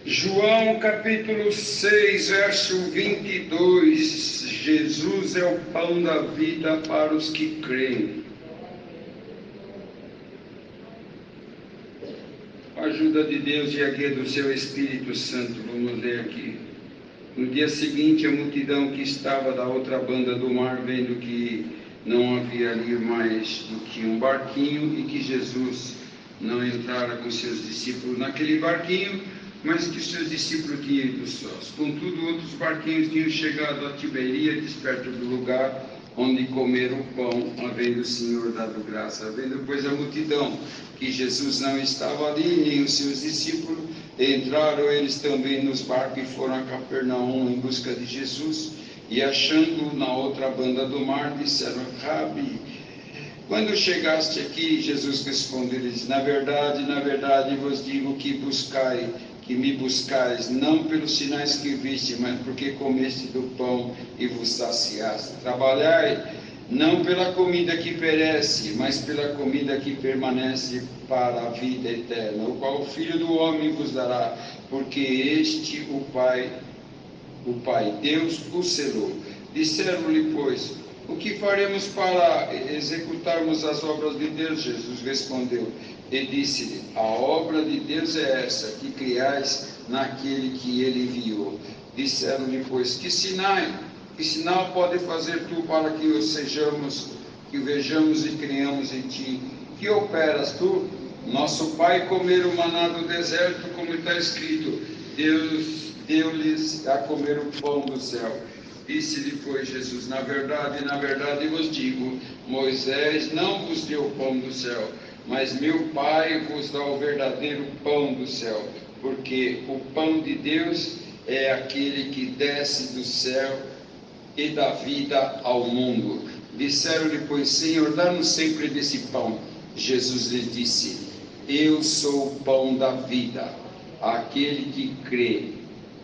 João capítulo 6, verso 22. Jesus é o pão da vida para os que creem. Com a ajuda de Deus e a guia do seu Espírito Santo, vamos ler aqui. No dia seguinte, a multidão que estava da outra banda do mar, vendo que não havia ali mais do que um barquinho e que Jesus não entrara com seus discípulos naquele barquinho, mas que os seus discípulos tinham ido sós. Contudo, outros barquinhos tinham chegado a Tiberíades, perto do lugar onde comeram o pão, havendo o Senhor dado graça. Havendo, pois, a multidão que Jesus não estava ali, nem os seus discípulos, entraram eles também nos barcos e foram a Capernaum em busca de Jesus. E achando-o na outra banda do mar, disseram: Rabi, quando chegaste aqui? Jesus respondeu-lhes: na verdade vos digo que me buscais, não pelos sinais que viste, mas porque comeste do pão e vos saciaste. Trabalhai, não pela comida que perece, mas pela comida que permanece para a vida eterna, o qual o Filho do Homem vos dará, porque este o Pai, Deus, o selou. Disseram-lhe, pois: o que faremos para executarmos as obras de Deus? Jesus respondeu e disse-lhe: a obra de Deus é essa, que creiais naquele que ele enviou. Disseram-lhe, pois: que sinal pode fazer tu para que que vejamos e creiamos em ti? Que operas tu? Nosso pai comeram o maná do deserto, como está escrito: Deus deu-lhes a comer o pão do céu. Disse-lhe, pois, Jesus: na verdade vos digo, Moisés não vos deu o pão do céu, mas meu Pai vos dá o verdadeiro pão do céu, porque o pão de Deus é aquele que desce do céu e dá vida ao mundo. Disseram-lhe, pois: Senhor, dá-nos sempre desse pão. Jesus lhes disse: eu sou o pão da vida. Aquele que crê,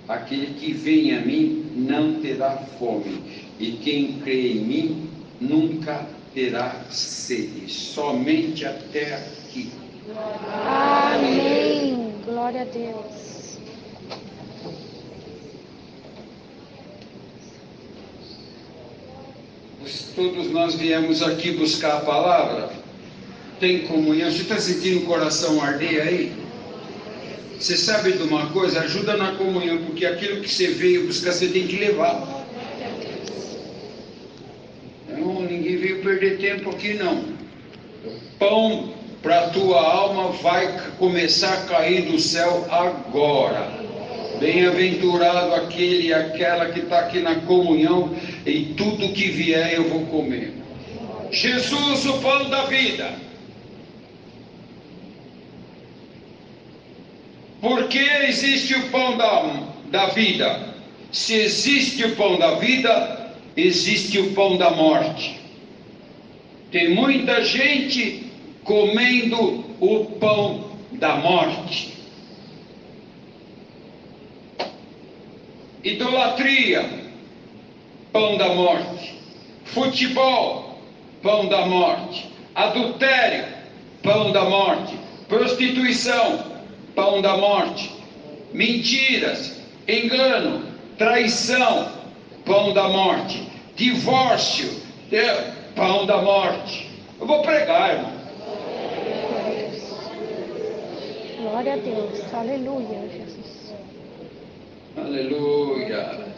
aquele que vem a mim, não terá fome, e quem crê em mim nunca terá sede. Somente até aqui. Amém. Glória a Deus. Todos nós viemos aqui buscar a palavra. Tem comunhão. Você está sentindo o coração arder aí? Você sabe de uma coisa? Ajuda na comunhão, porque aquilo que você veio buscar, você tem que levar. Não, ninguém veio perder tempo aqui, não. Pão para a tua alma vai começar a cair do céu agora. Bem-aventurado aquele e aquela que está aqui na comunhão, e tudo que vier eu vou comer. Jesus, o pão da vida. Por que existe o pão da vida? Se existe o pão da vida, existe o pão da morte. Tem muita gente comendo o pão da morte. Idolatria, pão da morte. Futebol, pão da morte. Adultério, pão da morte. Prostituição, pão da morte. Mentiras, engano, traição, pão da morte. Divórcio, pão da morte. Eu vou pregar, irmão. Glória a Deus. Aleluia, Jesus. Aleluia.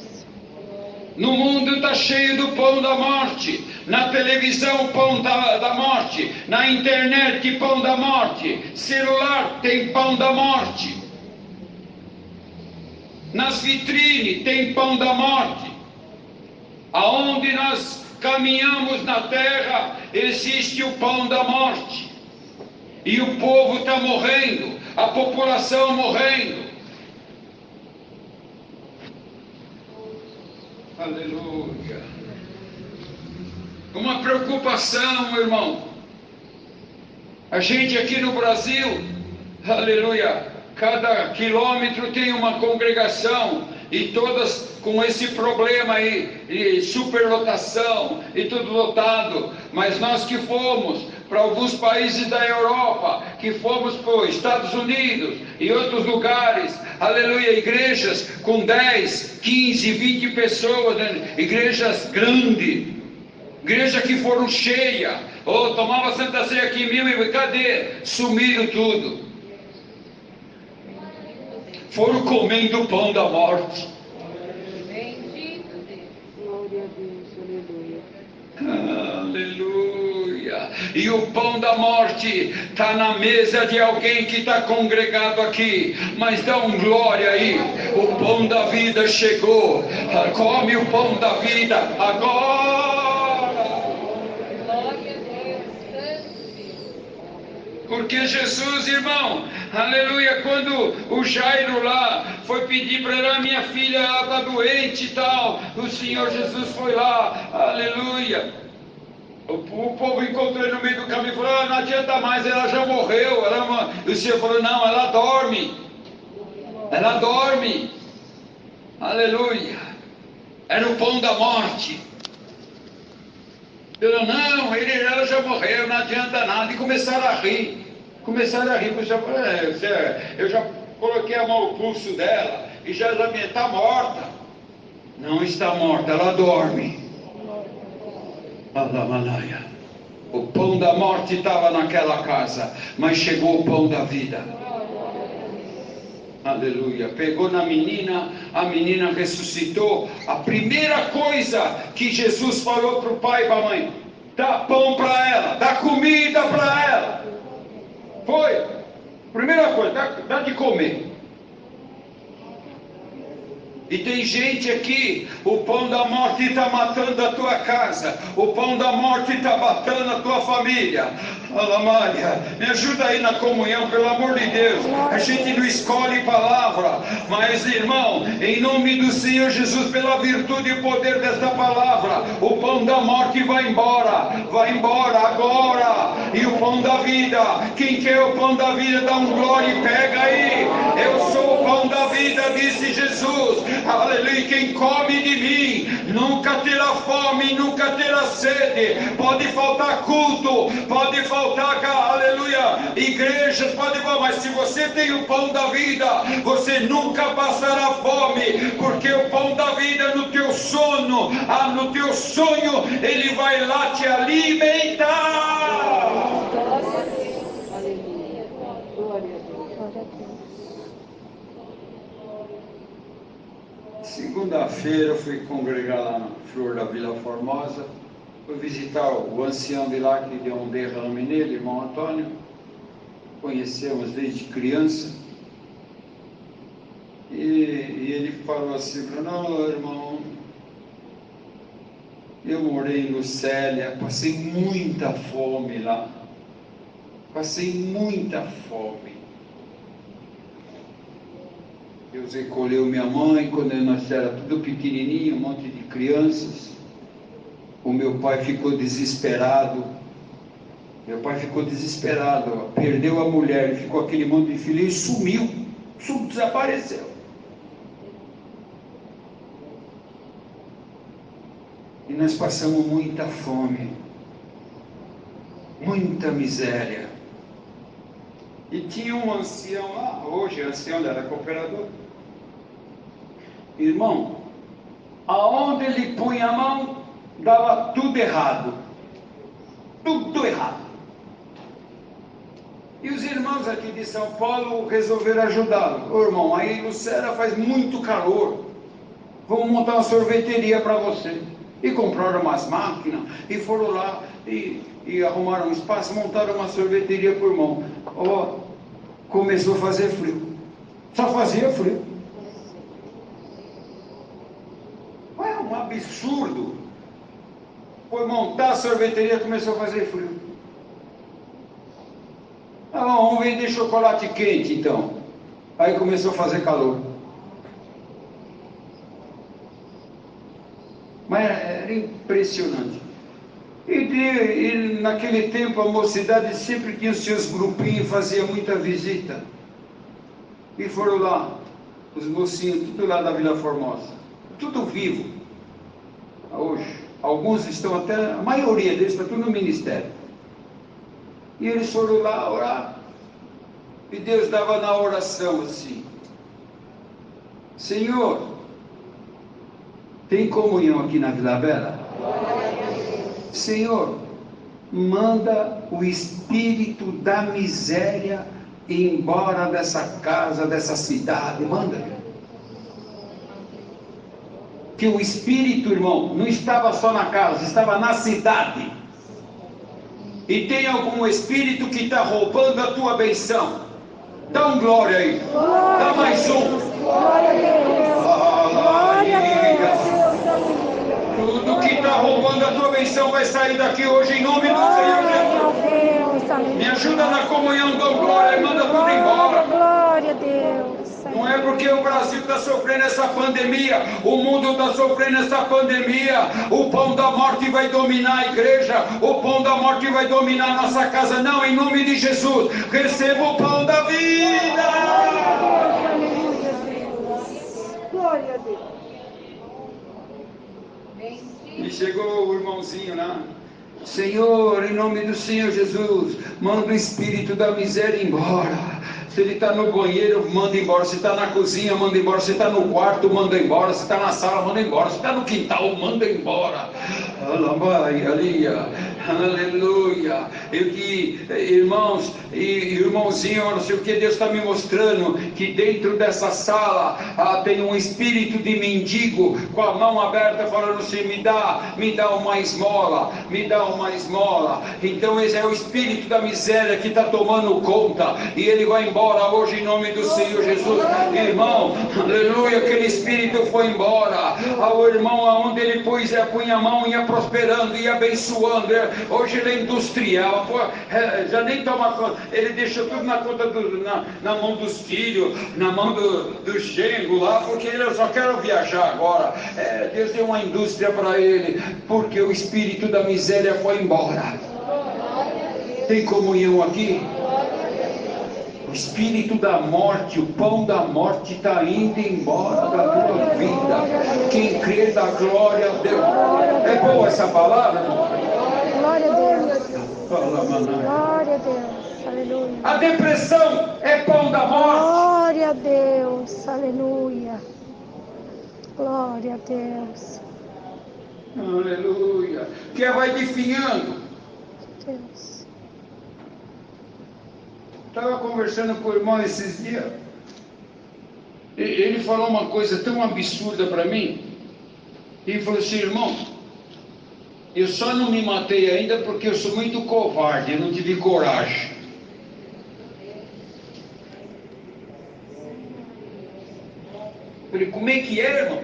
No mundo está cheio do pão da morte. Na televisão, pão da morte. Na internet, pão da morte. Celular tem pão da morte. Nas vitrines tem pão da morte. Aonde nós caminhamos na terra, existe o pão da morte. E o povo está morrendo. A população morrendo. Aleluia. Uma preocupação, irmão. A gente aqui no Brasil, aleluia, cada quilômetro tem uma congregação. e todas com esse problema aí, e superlotação, e tudo lotado. Mas nós que fomos para alguns países da Europa, que fomos para os Estados Unidos e outros lugares, aleluia, igrejas com 10, 15, 20 pessoas, né? Igrejas grandes, igrejas que foram cheias, tomava Santa Ceia aqui mesmo, e cadê? Sumiram tudo. Foram comendo o pão da morte. Glória a Deus, aleluia. Aleluia. E o pão da morte está na mesa de alguém que está congregado aqui. Mas dá um glória aí. O pão da vida chegou. Come o pão da vida agora. Porque Jesus, irmão, aleluia, quando o Jairo lá foi pedir para ela, minha filha, ela está doente e tal, o Senhor Jesus foi lá, aleluia. O povo encontrou ele no meio do caminho e falou, não adianta mais, ela já morreu. O Senhor falou, não, ela dorme. Ela dorme. Aleluia. Era o pão da morte. Eu não, ela já morreu, não adianta nada. E começaram a rir. Eu já coloquei a mão no pulso dela e já está morta. Não está morta, ela dorme. O pão da morte estava naquela casa, mas chegou o pão da vida. Aleluia. Pegou na menina, a menina ressuscitou. A primeira coisa que Jesus falou para o pai e para a mãe: dá pão para ela, dá comida para ela. Foi. Primeira coisa, dá de comer. E tem gente aqui, o pão da morte está matando a tua casa, o pão da morte está matando a tua família. Maria, me ajuda aí na comunhão, pelo amor de Deus. A gente não escolhe palavra, mas irmão, em nome do Senhor Jesus, pela virtude e poder desta palavra, o pão da morte vai embora agora. E o pão da vida, quem quer o pão da vida, dá um glória e pega aí. Eu sou o pão da vida, disse Jesus. Aleluia, quem come de mim nunca terá fome, nunca terá sede. Pode faltar culto, pode faltar, aleluia, igrejas, pode faltar, mas se você tem o pão da vida, você nunca passará fome, porque o pão da vida no teu sono, no teu sonho, ele vai lá te alimentar. Aleluia. Glória a Deus. Segunda-feira eu fui congregar lá na Flor da Vila Formosa. Fui visitar o ancião de lá que deu um derrame nele, irmão Antônio. Conhecemos desde criança. E ele falou assim para nós: não, irmão, eu morei em Lucélia, passei muita fome lá. Passei muita fome. Deus recolheu minha mãe quando nós éramos tudo pequenininho, um monte de crianças. O meu pai ficou desesperado. Perdeu a mulher, e ficou aquele monte de filho e sumiu, desapareceu. E nós passamos muita fome, muita miséria. E tinha um ancião lá, hoje ancião, era cooperador. Irmão, aonde ele punha a mão, dava tudo errado. Tudo errado. E os irmãos aqui de São Paulo resolveram ajudá-lo. Ô irmão, aí em Lucélia faz muito calor. Vamos montar uma sorveteria para você. E compraram umas máquinas e foram lá e arrumaram um espaço, montaram uma sorveteria por irmão. Começou a fazer frio. Só fazia frio. É um absurdo. Foi montar a sorveteria, começou a fazer frio. Vamos vender chocolate quente então. Aí começou a fazer calor. Mas era impressionante. E naquele tempo a mocidade sempre tinha os seus grupinhos, fazia muita visita. E foram lá. Os mocinhos, tudo lá da Vila Formosa. Tudo vivo. Hoje. Alguns estão até, a maioria deles está tudo no ministério. E eles foram lá orar. E Deus dava na oração assim: Senhor, tem comunhão aqui na Vila Bela? Senhor, manda o espírito da miséria embora dessa casa, dessa cidade. Manda. Que o espírito, irmão, não estava só na casa, estava na cidade. E tem algum espírito que está roubando a tua benção. Dá um glória aí. Dá mais um. Glória a Deus. Glória a Deus. Tudo que está roubando a tua benção vai sair daqui hoje em nome do Senhor Jesus. Me ajuda na comunhão, dá glória e manda tudo embora. Glória a Deus. Não é porque o Brasil está sofrendo essa pandemia, o mundo está sofrendo essa pandemia, o pão da morte vai dominar a igreja, o pão da morte vai dominar a nossa casa. Não, em nome de Jesus, receba o pão da vida. Glória a Deus. E chegou o irmãozinho lá. Senhor, em nome do Senhor Jesus, manda o espírito da miséria embora. Se ele está no banheiro, manda embora. Se está na cozinha, manda embora. Se está no quarto, manda embora. Se está na sala, manda embora. Se está no quintal, manda embora. Aleluia. Irmãos e irmãozinho, eu não sei o que Deus está me mostrando, que dentro dessa sala tem um espírito de mendigo com a mão aberta falando assim: me dá uma esmola, me dá uma esmola. Então esse é o espírito da miséria que está tomando conta, e ele vai embora hoje em nome do Senhor Jesus. Irmão, aleluia, aquele espírito foi embora. O irmão, aonde ele punha a mão, ia prosperando, ia abençoando. Hoje ele é industrial, já nem toma conta, ele deixa tudo na conta na mão dos filhos, na mão do genro lá, porque ele só quer viajar agora. Deus deu uma indústria para ele, porque o espírito da miséria foi embora. Tem comunhão aqui? O espírito da morte, o pão da morte está indo embora da tua vida. Quem crê dá glória a Deus. É boa essa palavra? Glória a Deus. Glória a Deus. Aleluia. A depressão é pão da morte. Glória a Deus. Aleluia. Glória a Deus. Aleluia. Que vai definhando. Deus. Estava conversando com o irmão esses dias. Ele falou uma coisa tão absurda para mim. Ele falou assim: irmão, eu só não me matei ainda porque eu sou muito covarde, eu não tive coragem. Eu falei: como é que é, irmão?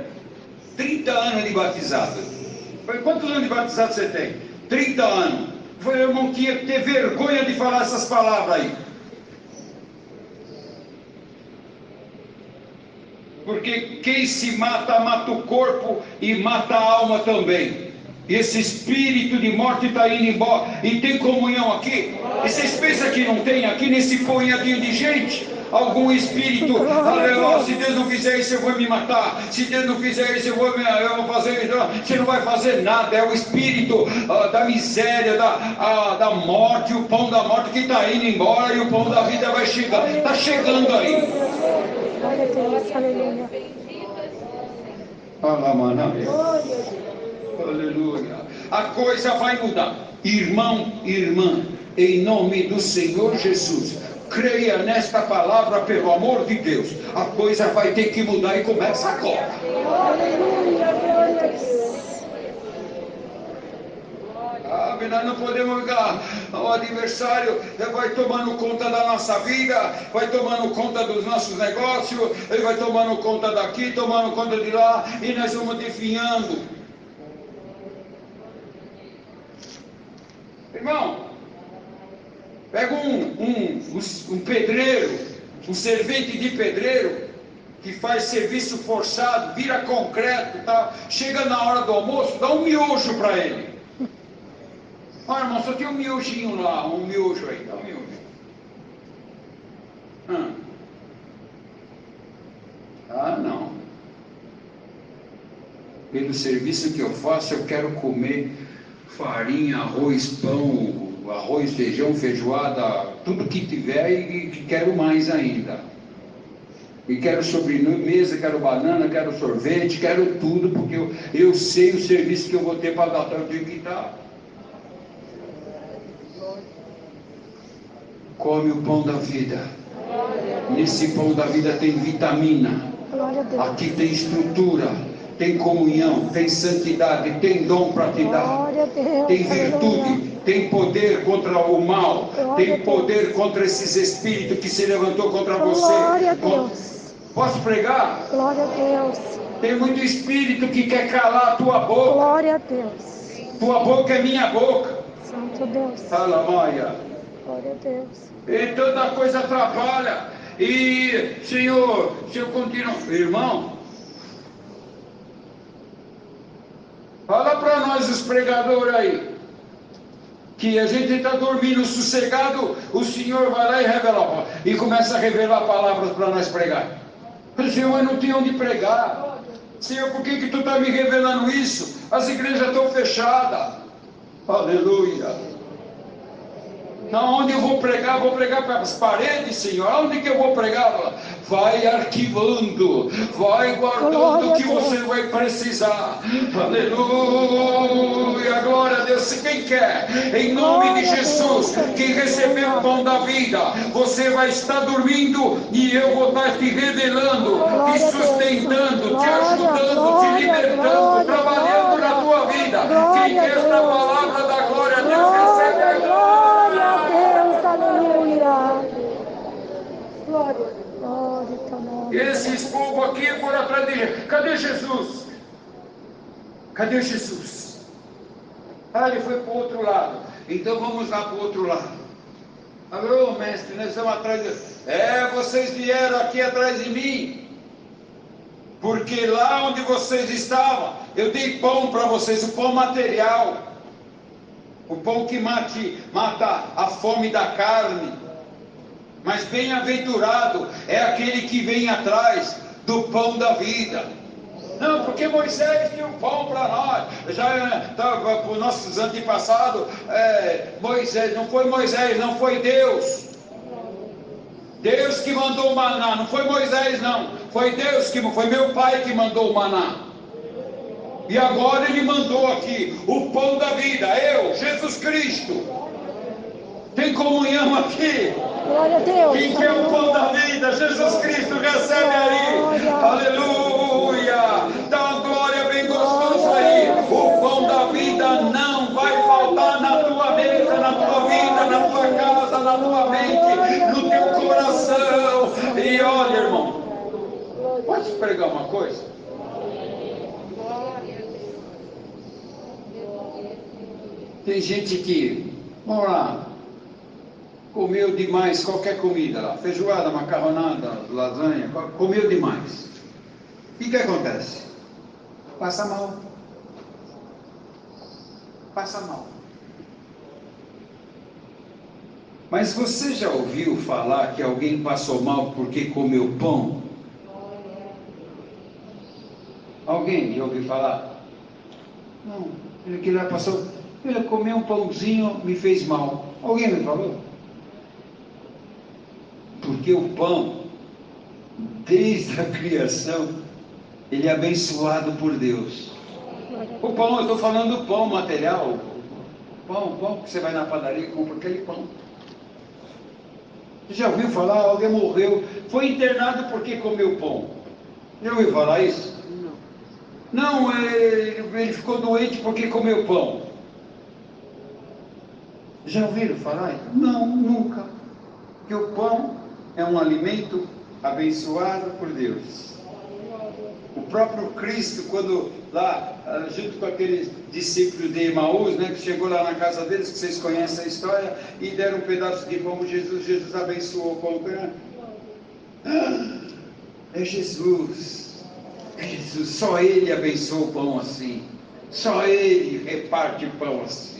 30 anos de batizado. Eu falei: quantos anos de batizado você tem? 30 anos. Eu falei: irmão, tinha que ter vergonha de falar essas palavras aí. Porque quem se mata, mata o corpo e mata a alma também. Esse espírito de morte está indo embora. E tem comunhão aqui? E vocês pensam que não tem aqui nesse punhadinho de gente? Algum espírito, aleluia, se Deus não fizer isso eu vou me matar, se Deus não fizer isso eu vou fazer isso. Você não vai fazer nada. É o espírito da miséria, da morte, o pão da morte que está indo embora, e o pão da vida vai chegar. Está chegando aí. Glória a Deus. Aleluia. Aleluia. A coisa vai mudar. Irmão, irmã, em nome do Senhor Jesus, creia nesta palavra, pelo amor de Deus. A coisa vai ter que mudar e começa agora. Aleluia. Glória a Deus. Nós não podemos ficar. O adversário vai tomando conta da nossa vida, vai tomando conta dos nossos negócios, ele vai tomando conta daqui, tomando conta de lá, e nós vamos definhando. Irmão, pega um pedreiro, um servente de pedreiro, que faz serviço forçado, vira concreto, tá? Chega na hora do almoço, dá um miojo para ele. Olha, irmão, só tem um miojinho lá, um miojo aí, dá um miojo. Ah, não. Pelo serviço que eu faço, eu quero comer farinha, arroz, pão, arroz, feijão, feijoada, tudo que tiver e quero mais ainda. E quero sobremesa, quero banana, quero sorvete, quero tudo, porque eu sei o serviço que eu vou ter para dar. Eu digo que tá. Come o pão da vida. Nesse pão da vida tem vitamina. Aqui tem estrutura, tem comunhão, tem santidade, tem dom para te dar. Tem virtude, tem poder contra o mal, tem poder contra esses espíritos que se levantou contra você. Glória a Deus. Posso pregar? Glória a Deus. Tem muito espírito que quer calar a tua boca. Glória a Deus. Tua boca é minha boca. Santo Deus. Alamaia. Glória a Deus. E toda coisa atrapalha. E, Senhor, se eu continuo... Irmão, fala para nós os pregadores aí, que a gente está dormindo sossegado, o Senhor vai lá e revela, e começa a revelar palavras para nós pregar. Senhor, eu não tenho onde pregar. Senhor, por que tu está me revelando isso? As igrejas estão fechadas. Aleluia. Aonde eu vou pregar para as paredes, Senhor. Aonde que eu vou pregar? Vai arquivando, vai guardando o que você vai precisar. Aleluia, glória a Deus. Quem quer, em nome de Jesus, quem recebeu o pão da vida, você vai estar dormindo e eu vou estar te revelando, te sustentando, te ajudando, te libertando, trabalhando na tua vida. Quem quer esta palavra da glória a Deus, recebe a glória. Aleluia. Glória. Glória ao teu nome. Esses povos aqui foram atrás de Jesus. Cadê Jesus? Cadê Jesus? Ah, ele foi para o outro lado. Então vamos lá para o outro lado. Alô, mestre, nós estamos atrás de... vocês vieram aqui atrás de mim. Porque lá onde vocês estavam, eu dei pão para vocês, o pão material. O pão que mata a fome da carne. Mas bem-aventurado é aquele que vem atrás do pão da vida. Não, porque Moisés tinha um pão para nós. Já estava para os nossos antepassados. Moisés, não foi Moisés, não foi Deus. Deus que mandou o maná, não foi Moisés não. Foi Deus foi meu pai que mandou o maná. E agora ele mandou aqui o pão da vida, eu, Jesus Cristo. Tem comunhão aqui. Glória a Deus. Quem quer o pão da vida? Jesus Cristo, recebe aí. Aleluia. Dá uma glória bem gostosa aí. O pão da vida não vai faltar na tua mesa, na tua vida, na tua casa, na tua mente, no teu coração. E olha, irmão, pode pregar uma coisa? Tem gente que, vamos lá, comeu demais qualquer comida lá, feijoada, macarronada, lasanha, comeu demais. E o que acontece? Passa mal. Passa mal. Mas você já ouviu falar que alguém passou mal porque comeu pão? Alguém já ouviu falar? Não, ele que lá passou... Ele comeu um pãozinho, me fez mal. Alguém me falou? Porque o pão, desde a criação, ele é abençoado por Deus. O pão, eu estou falando do pão material. Pão que você vai na padaria e compra aquele pão. Você já ouviu falar? Alguém morreu, foi internado porque comeu pão. Já ouviu falar isso? Não, ele ficou doente porque comeu pão. Já ouviram falar? Não, nunca. Porque o pão é um alimento abençoado por Deus. O próprio Cristo, quando lá, junto com aqueles discípulos de Emaús, né, que chegou lá na casa deles, que vocês conhecem a história, e deram um pedaço de pão, Jesus abençoou o pão. É Jesus. É Jesus. Só Ele abençoa o pão assim. Só Ele reparte o pão assim.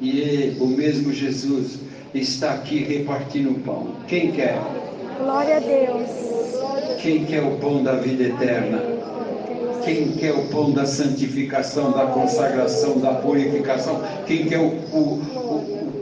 E o mesmo Jesus está aqui repartindo o pão. Quem quer? Glória a Deus. Quem quer o pão da vida eterna? Quem quer o pão da santificação, da consagração, da purificação? Quem quer o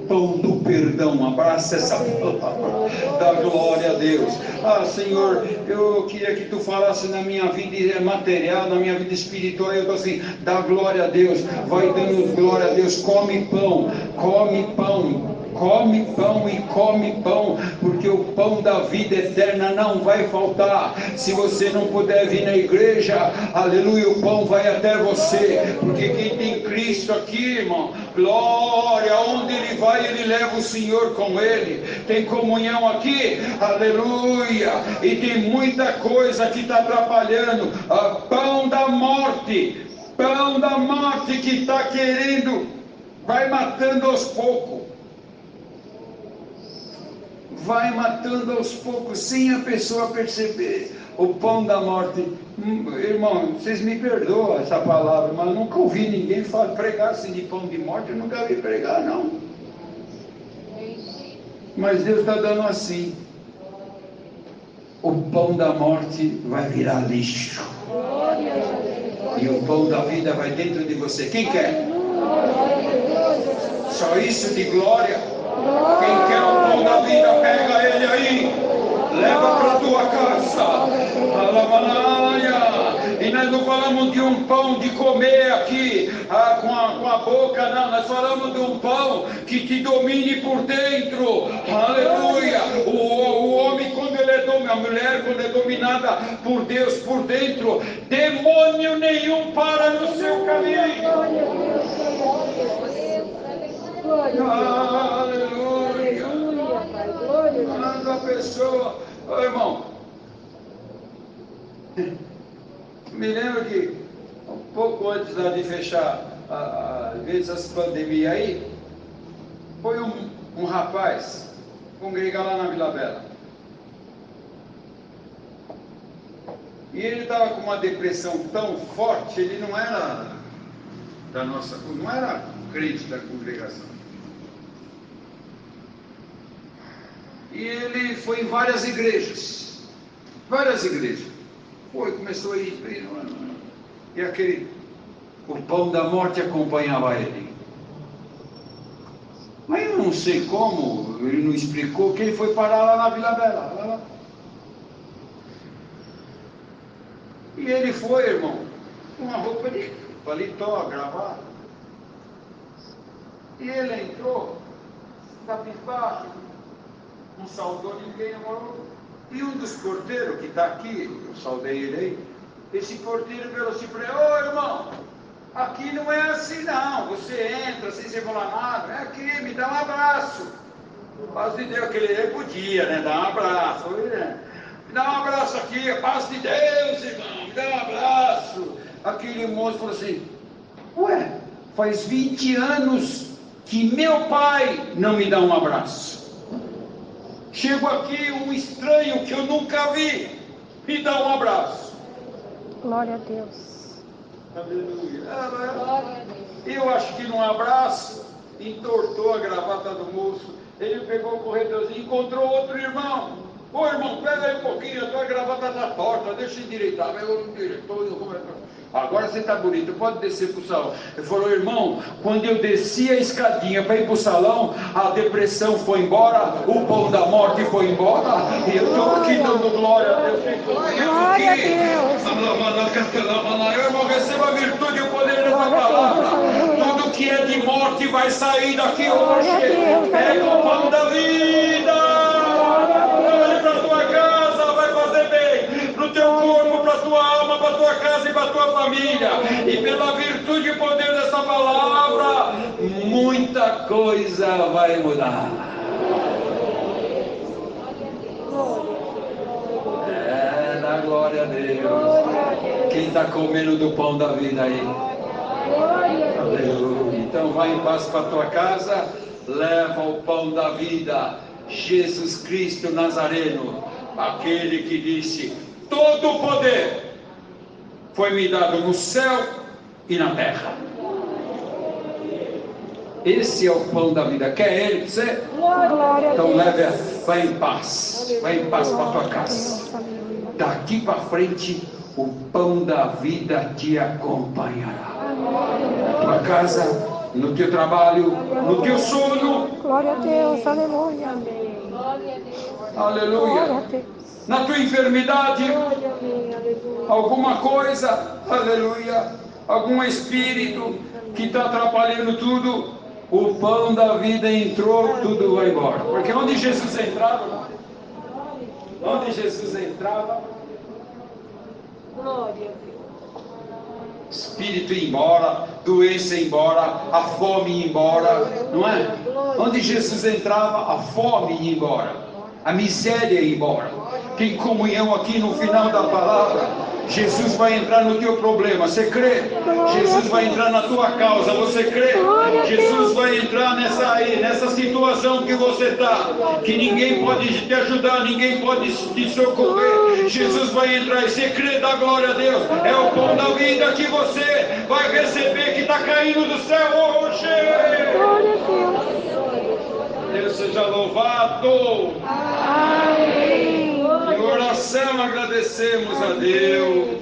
pão do perdão? Abraça essa palavra. Dá glória a Deus. Ah, Senhor, eu queria que Tu falasse na minha vida material, na minha vida espiritual. Eu estou assim, dá glória a Deus. Vai dando glória a Deus. Come pão, come pão. Come pão e come pão, porque o pão da vida eterna não vai faltar. Se você não puder vir na igreja, aleluia, o pão vai até você, porque quem tem Cristo aqui, irmão, glória, onde ele vai, ele leva o Senhor com ele. Tem comunhão aqui, aleluia, e tem muita coisa que está atrapalhando. Pão da morte que está querendo, vai matando aos poucos. Vai matando aos poucos, sem a pessoa perceber. O pão da morte. Irmão, vocês me perdoam essa palavra, mas eu nunca ouvi ninguém pregar assim de pão de morte. Eu nunca vi pregar, não. Mas Deus está dando assim. O pão da morte vai virar lixo. E o pão da vida vai dentro de você. Quem quer? Só isso de glória. Quem quer o pão da vida, pega ele aí, leva para a tua casa. E nós não falamos de um pão de comer aqui com a boca, não. Nós falamos de um pão que te domine por dentro. Aleluia. O homem, quando ele é dominado, a mulher, quando é dominada por Deus por dentro, demônio nenhum para no seu caminho. Aleluia. Quando a pessoa, irmão, me lembro que um pouco antes de fechar às vezes as pandemias aí, foi um rapaz congregar lá na Vila Bela, e ele estava com uma depressão tão forte. Ele não era da nossa, não era crente da congregação. E ele foi em várias igrejas. Começou a ir, e o pão da morte acompanhava ele. Mas eu não sei como, ele não explicou, que ele foi parar lá na Vila Bela. E ele foi, irmão, com uma roupa de paletó, gravata. E ele entrou, cabisbaixo, não saudou ninguém, amor. E um dos porteiros que está aqui, eu saudei ele aí, esse porteiro virou assim para ele: ô irmão, aqui não é assim não, você entra sem ser falar nada, é aqui, me dá um abraço. Paz de Deus, que ele podia, né, dar um abraço, me dá um abraço aqui, a paz de Deus, irmão, me dá um abraço. Aquele moço falou assim: ué, faz 20 anos que meu pai não me dá um abraço. Chego aqui, um estranho que eu nunca vi, me dá um abraço. Glória a Deus. Aleluia. Eu acho que num abraço, entortou a gravata do moço. Ele pegou o corredorzinho, encontrou outro irmão. Ô irmão, pega aí um pouquinho, a tua gravata está torta, deixa eu endireitar. Pegou no diretor, agora você está bonito, pode descer para o salão. Ele falou: irmão, quando eu desci a escadinha para ir para o salão, a depressão foi embora, o pão da morte foi embora, e eu estou aqui dando glória a Deus. Glória a Deus. Irmão, receba a virtude e o poder dessa palavra. Tudo que é de morte vai sair daqui hoje. Pega o pão da vida. Para a tua casa, vai fazer bem. Para o teu corpo, para a tua alma, para a tua casa e para a tua família. E pela virtude e poder dessa palavra, muita coisa vai mudar. Dá glória a Deus. Quem está comendo do pão da vida aí? Aleluia. Então vai em paz para a tua casa, leva o pão da vida, Jesus Cristo Nazareno, aquele que disse: todo o poder foi me dado no céu e na terra. Esse é o pão da vida. Quer ele para você? Glória a Então Deus. vai em paz. Vai em paz para a tua casa. Deus, aleluia. Daqui para frente, o pão da vida te acompanhará. Na tua casa, no teu trabalho, no teu sono. Glória a Deus, aleluia. Glória a Aleluia. Deus. Na tua enfermidade, alguma coisa, aleluia. Algum espírito que está atrapalhando tudo, o pão da vida entrou, tudo vai embora. Porque onde Jesus entrava, espírito ia embora, doença ia embora, a fome ia embora, não é? Onde Jesus entrava, a fome ia embora, a miséria ia embora. Tem comunhão aqui no final da palavra. Jesus vai entrar no teu problema, você crê? Jesus vai entrar na tua causa, você crê? Jesus vai entrar nessa situação que você está, que ninguém pode te ajudar, ninguém pode te socorrer. Jesus vai entrar e você crê, dá glória a Deus. É o pão da vida que você vai receber, que está caindo do céu hoje. Glória a Deus. Deus seja louvado. Amém. Em oração agradecemos a Deus.